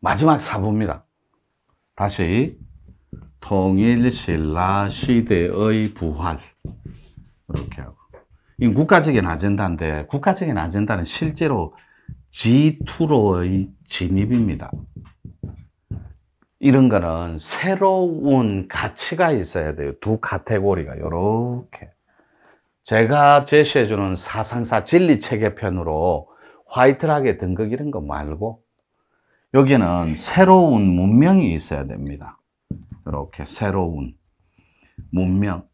마지막 4부입니다. 다시 통일신라 시대의 부활 이렇게 하고, 이 국가적인 아젠다인데, 국가적인 아젠다는 실제로 G2로의 진입입니다. 이런 거는 새로운 가치가 있어야 돼요. 두 카테고리가 이렇게. 제가 제시해주는 사상사 진리체계편으로 화이트락의 등극 이런 거 말고 여기는 새로운 문명이 있어야 됩니다. 이렇게 새로운 문명.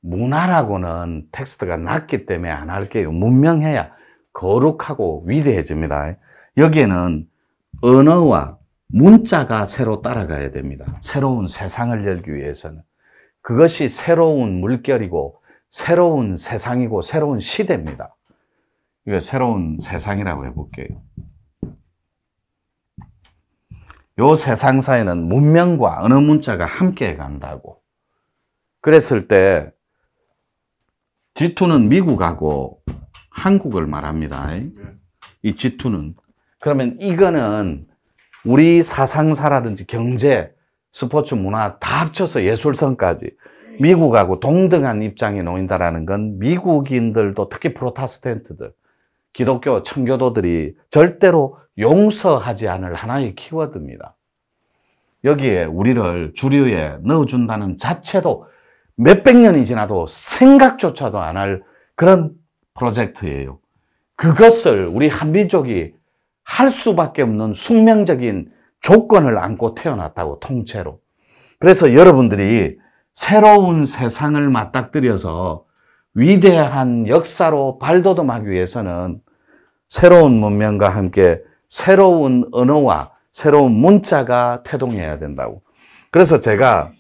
문화라고는 텍스트가 낮기 때문에 안 할게요. 문명해야 거룩하고 위대해집니다. 여기에는 언어와 문자가 새로 따라가야 됩니다. 새로운 세상을 열기 위해서는. 그것이 새로운 물결이고 새로운 세상이고 새로운 시대입니다. 이거 새로운 세상이라고 해볼게요. 요 세상사에는 문명과 언어 문자가 함께 간다고. 그랬을 때 G2는 미국하고 한국을 말합니다. 이 G2는. 그러면 이거는 우리 사상사라든지 경제, 스포츠, 문화 다 합쳐서 예술성까지 미국하고 동등한 입장에 놓인다는 건 미국인들도 특히 프로테스탄트들, 기독교, 청교도들이 절대로 용서하지 않을 하나의 키워드입니다. 여기에 우리를 주류에 넣어준다는 자체도 몇백 년이 지나도 생각조차도 안 할 그런 프로젝트예요. 그것을 우리 한민족이 할 수밖에 없는 숙명적인 조건을 안고 태어났다고, 통째로. 그래서 여러분들이 새로운 세상을 맞닥뜨려서 위대한 역사로 발돋움하기 위해서는 새로운 문명과 함께 새로운 언어와 새로운 문자가 태동해야 된다고. 그래서 제가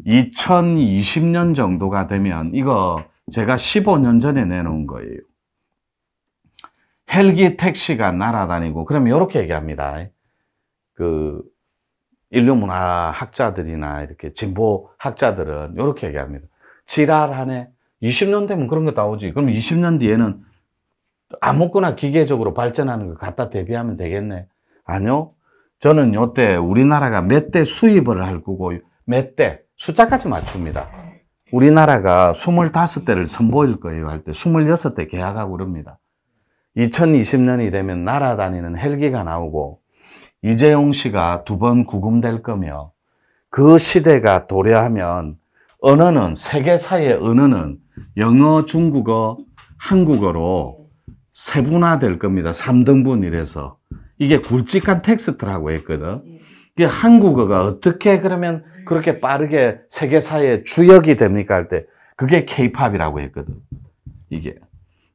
2020년 정도가 되면, 이거 제가 15년 전에 내놓은 거예요. 헬기 택시가 날아다니고, 그러면 이렇게 얘기합니다. 그 인류문화 학자들이나 이렇게 진보 학자들은 이렇게 얘기합니다. 지랄하네. 20년 되면 그런 거 나오지. 그럼 20년 뒤에는 아무거나 기계적으로 발전하는 거 갖다 대비하면 되겠네. 아니요. 저는 요때 우리나라가 몇 대 수입을 할 거고 몇 대 숫자까지 맞춥니다. 우리나라가 25대를 선보일 거예요 할 때 26대 계약하고 그럽니다. 2020년이 되면 날아다니는 헬기가 나오고 이재용 씨가 2번 구금될 거며, 그 시대가 도래하면 언어는, 세계사의 언어는 영어, 중국어, 한국어로 세분화될 겁니다. 3등분 이래서. 이게 굵직한 텍스트라고 했거든. 이게 한국어가 어떻게 그러면 그렇게 빠르게 세계사의 주역이 됩니까 할 때 그게 K-팝이라고 했거든. 이게.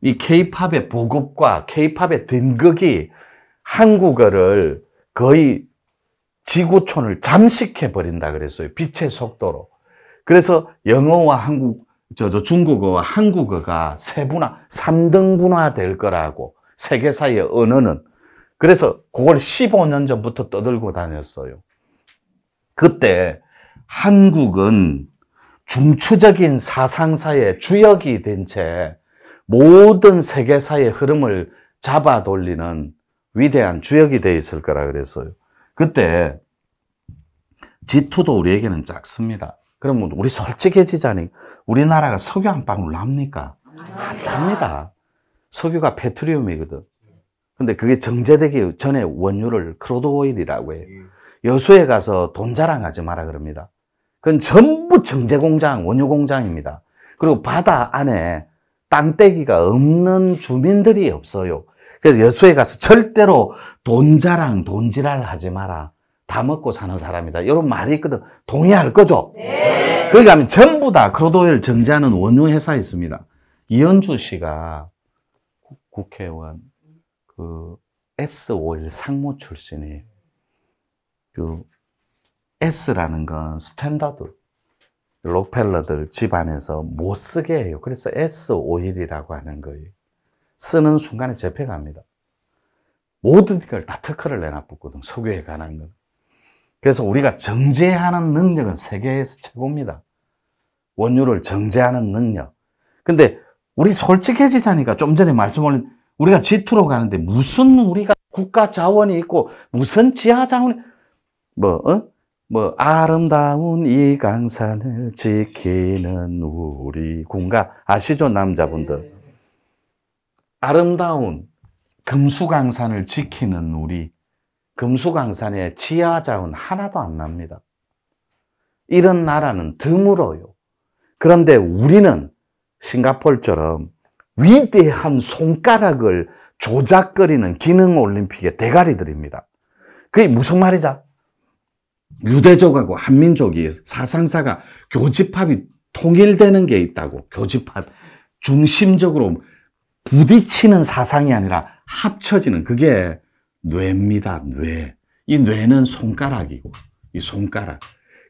이 K-팝의 보급과 K-팝의 등극이 한국어를 거의 지구촌을 잠식해버린다 그랬어요. 빛의 속도로. 그래서 영어와 중국어와 한국어가 세분화, 3등분화 될 거라고. 세계사의 언어는. 그래서 그걸 15년 전부터 떠들고 다녔어요. 그때 한국은 중추적인 사상사의 주역이 된 채 모든 세계사의 흐름을 잡아 돌리는 위대한 주역이 되어 있을 거라 그랬어요. 그때 G2도 우리에게는 작습니다. 그러면 우리 솔직해지자니, 우리나라가 석유 한 방울 납니까? 안 납니다. 석유가 페트리움이거든. 근데 그게 정제되기 전에 원유를 크루드 오일이라고 해요. 여수에 가서 돈 자랑하지 마라 그럽니다. 그건 전부 정제 공장, 원유 공장입니다. 그리고 바다 안에 땅떼기가 없는 주민들이 없어요. 그래서 여수에 가서 절대로 돈 자랑, 돈 지랄 하지 마라. 다 먹고 사는 사람이다. 이런 말이 있거든. 동의할 거죠? 네. 거기 가면 전부 다 크루드오일 정제하는 원유 회사 있습니다. 이현주 씨가 국회의원, 그 S-오일 상무 출신이에요. 그 S라는 건 스탠다드. 록펠러들 집안에서 못 쓰게 해요. 그래서 S-오일이라고 하는 거예요. 쓰는 순간에 잡혀갑니다. 모든 걸 다 특허를 내놔붙거든, 석유에 관한 건. 그래서 우리가 정제하는 능력은 세계에서 최고입니다. 원유를 정제하는 능력. 근데 우리 솔직해지자니까 좀 전에 말씀 올린, 우리가 G2로 가는데 무슨 우리가 국가 자원이 있고 무슨 지하 자원이 아름다운 이 강산을 지키는 우리 군가 아시죠, 남자분들? 아름다운 금수강산을 지키는 우리, 금수강산에 지하 자원 하나도 안 납니다. 이런 나라는 드물어요. 그런데 우리는 싱가포르처럼 위대한 손가락을 조작거리는 기능올림픽의 대가리들입니다. 그게 무슨 말이죠? 유대족하고 한민족이 사상사가 교집합이 통일되는 게 있다고. 교집합. 중심적으로 부딪히는 사상이 아니라 합쳐지는 그게 뇌입니다. 뇌. 이 뇌는 손가락이고, 이 손가락.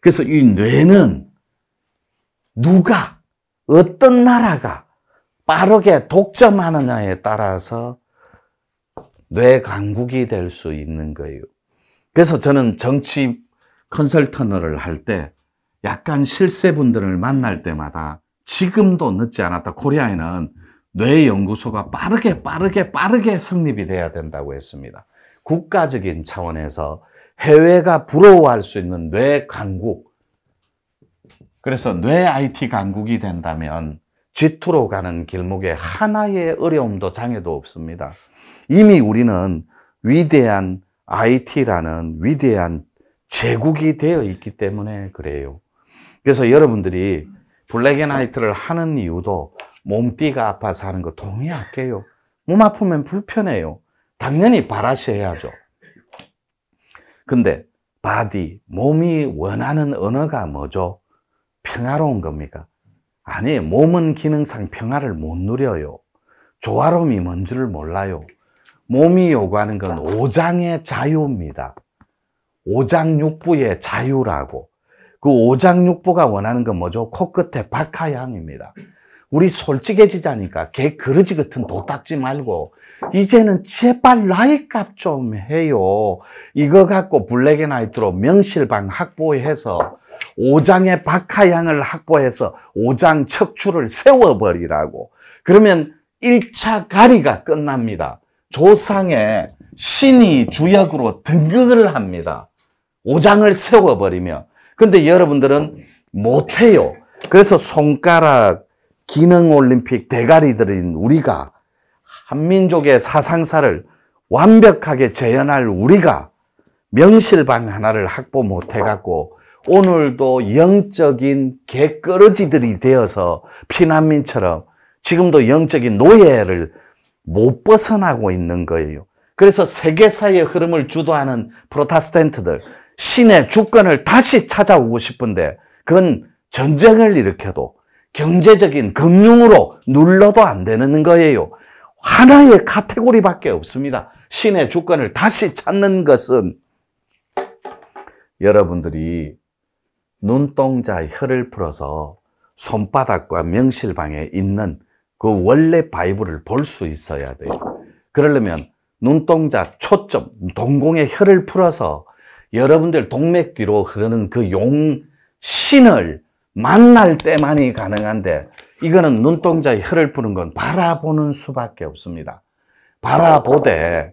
그래서 이 뇌는 누가, 어떤 나라가 빠르게 독점하느냐에 따라서 뇌 강국이 될 수 있는 거예요. 그래서 저는 정치 컨설턴을 할 때 약간 실세분들을 만날 때마다 지금도 늦지 않았다. 코리아에는 뇌연구소가 빠르게 성립이 돼야 된다고 했습니다. 국가적인 차원에서 해외가 부러워할 수 있는 뇌 강국. 그래서 뇌 IT 강국이 된다면 G2로 가는 길목에 하나의 어려움도 장애도 없습니다. 이미 우리는 위대한 IT라는 위대한 제국이 되어 있기 때문에 그래요. 그래서 여러분들이 블랙앤화이트를 하는 이유도 몸띠가 아파서 하는 거 동의할게요. 몸 아프면 불편해요. 당연히 바라시해야죠. 근데 바디, 몸이 원하는 언어가 뭐죠? 평화로운 겁니까? 아니, 몸은 기능상 평화를 못 누려요. 조화로움이 뭔 줄 몰라요. 몸이 요구하는 건 오장의 자유입니다. 오장육부의 자유라고. 그 오장육부가 원하는 건 뭐죠? 코끝에 박하향입니다. 우리 솔직해지자니까 개 그러지 같은 도 닦지 말고 이제는 제발 나이 값 좀 해요. 이거 갖고 블랙앤화이트로 명실방 확보해서 오장의 박하향을 확보해서 오장 척추를 세워버리라고. 그러면 1차 가리가 끝납니다. 조상의 신이 주역으로 등극을 합니다. 오장을 세워버리며. 근데 여러분들은 못해요. 그래서 손가락 기능올림픽 대가리들인 우리가 한민족의 사상사를 완벽하게 재현할 우리가 명실방 하나를 확보 못해갖고 오늘도 영적인 개끄러지들이 되어서 피난민처럼 지금도 영적인 노예를 못 벗어나고 있는 거예요. 그래서 세계사의 흐름을 주도하는 프로테스탄트들, 신의 주권을 다시 찾아오고 싶은데 그건 전쟁을 일으켜도 경제적인 금융으로 눌러도 안 되는 거예요. 하나의 카테고리밖에 없습니다. 신의 주권을 다시 찾는 것은 여러분들이 눈동자 혀를 풀어서 손바닥과 명실방에 있는 그 원래 바이블을 볼 수 있어야 돼요. 그러려면 눈동자 초점, 동공의 혀를 풀어서 여러분들 동맥 뒤로 흐르는 그 용신을 만날 때만이 가능한데 이거는 눈동자에 혀를 푸는 건 바라보는 수밖에 없습니다. 바라보되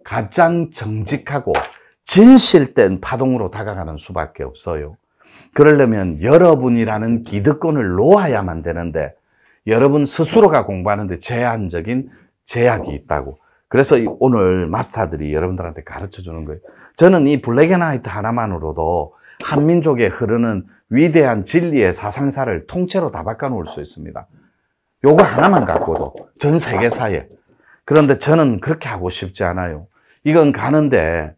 가장 정직하고 진실된 파동으로 다가가는 수밖에 없어요. 그러려면 여러분이라는 기득권을 놓아야만 되는데 여러분 스스로가 공부하는데 제한적인 제약이 있다고. 그래서 오늘 마스터들이 여러분들한테 가르쳐 주는 거예요. 저는 이 블랙앤화이트 하나만으로도 한민족에 흐르는 위대한 진리의 사상사를 통째로 다 바꿔놓을 수 있습니다. 요거 하나만 갖고도 전 세계사에. 그런데 저는 그렇게 하고 싶지 않아요. 이건 가는데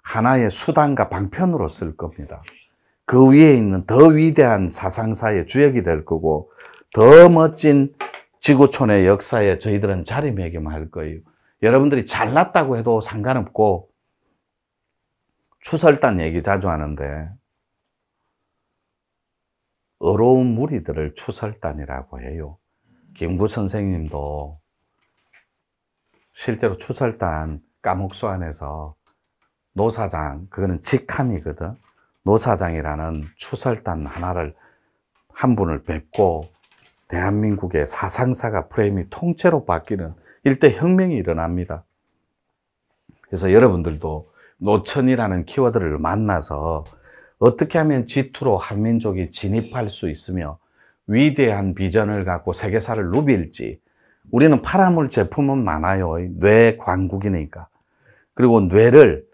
하나의 수단과 방편으로 쓸 겁니다. 그 위에 있는 더 위대한 사상사의 주역이 될 거고 더 멋진 지구촌의 역사에 저희들은 자리매김할 거예요. 여러분들이 잘났다고 해도 상관없고 추설단 얘기 자주 하는데 어려운 무리들을 추설단이라고 해요. 김구 선생님도 실제로 추설단 까목수 안에서 노사장, 그거는 직함이거든. 노사장이라는 추설단 하나를 한 분을 뵙고 대한민국의 사상사가 프레임이 통째로 바뀌는 일대 혁명이 일어납니다. 그래서 여러분들도 노천이라는 키워드를 만나서 어떻게 하면 G2로 한민족이 진입할 수 있으며 위대한 비전을 갖고 세계사를 누빌지. 우리는 팔아물 제품은 많아요. 뇌 광국이니까. 그리고 뇌를,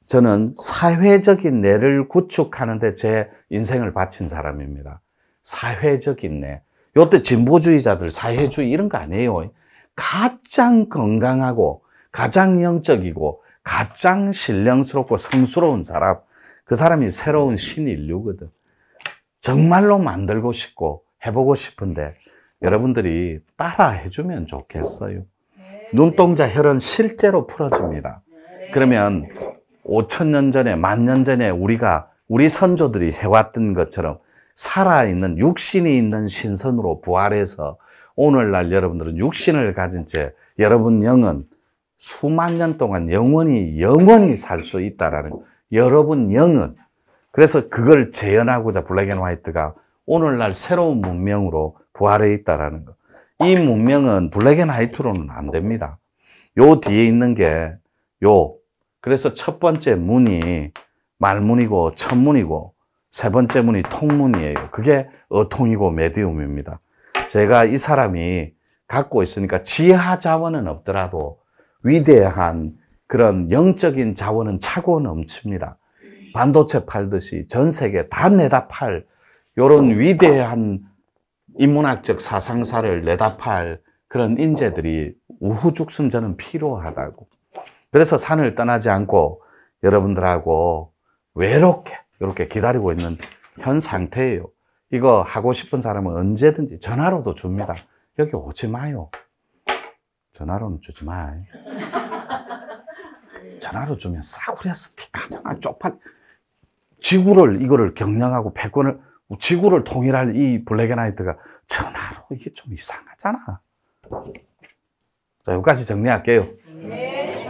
저는 사회적인 뇌를 구축하는 데 제 인생을 바친 사람입니다. 사회적인 뇌. 요때 진보주의자들 사회주의 이런 거 아니에요. 가장 건강하고 가장 영적이고 가장 신령스럽고 성스러운 사람, 그 사람이 새로운 신인류거든. 정말로 만들고 싶고 해보고 싶은데 여러분들이 따라 해주면 좋겠어요. 눈동자 혈은 실제로 풀어집니다. 그러면 5,000년 전에, 10,000년 전에 우리 선조들이 해왔던 것처럼 살아있는 육신이 있는 신선으로 부활해서 오늘날 여러분들은 육신을 가진 채 여러분 영은 수만 년 동안 영원히 살 수 있다라는 거. 여러분 영은. 그래서 그걸 재현하고자 블랙 앤 화이트가 오늘날 새로운 문명으로 부활해 있다라는 거. 이 문명은 블랙 앤 화이트로는 안 됩니다. 요 뒤에 있는 게 그래서 첫 번째 문이 말문이고 천문이고 세 번째 문이 통문이에요. 그게 어통이고 메디움입니다. 제가 이 사람이 갖고 있으니까 지하 자원은 없더라도 위대한 그런 영적인 자원은 차고 넘칩니다. 반도체 팔듯이 전 세계 다 내다 팔 이런 위대한 인문학적 사상사를 내다 팔 그런 인재들이 우후죽순 저는 필요하다고. 그래서 산을 떠나지 않고 여러분들하고 외롭게 이렇게 기다리고 있는 현 상태예요. 이거 하고 싶은 사람은 언제든지 전화로도 줍니다. 여기 오지 마요. 전화로는 주지 마. 전화로 주면 싸구려 스틱하잖아. 쪽팔. 이거를 경영하고 패권을, 지구를 통일할 이 블랙 앤 화이트가 전화로 이게 좀 이상하잖아. 자, 여기까지 정리할게요. 네.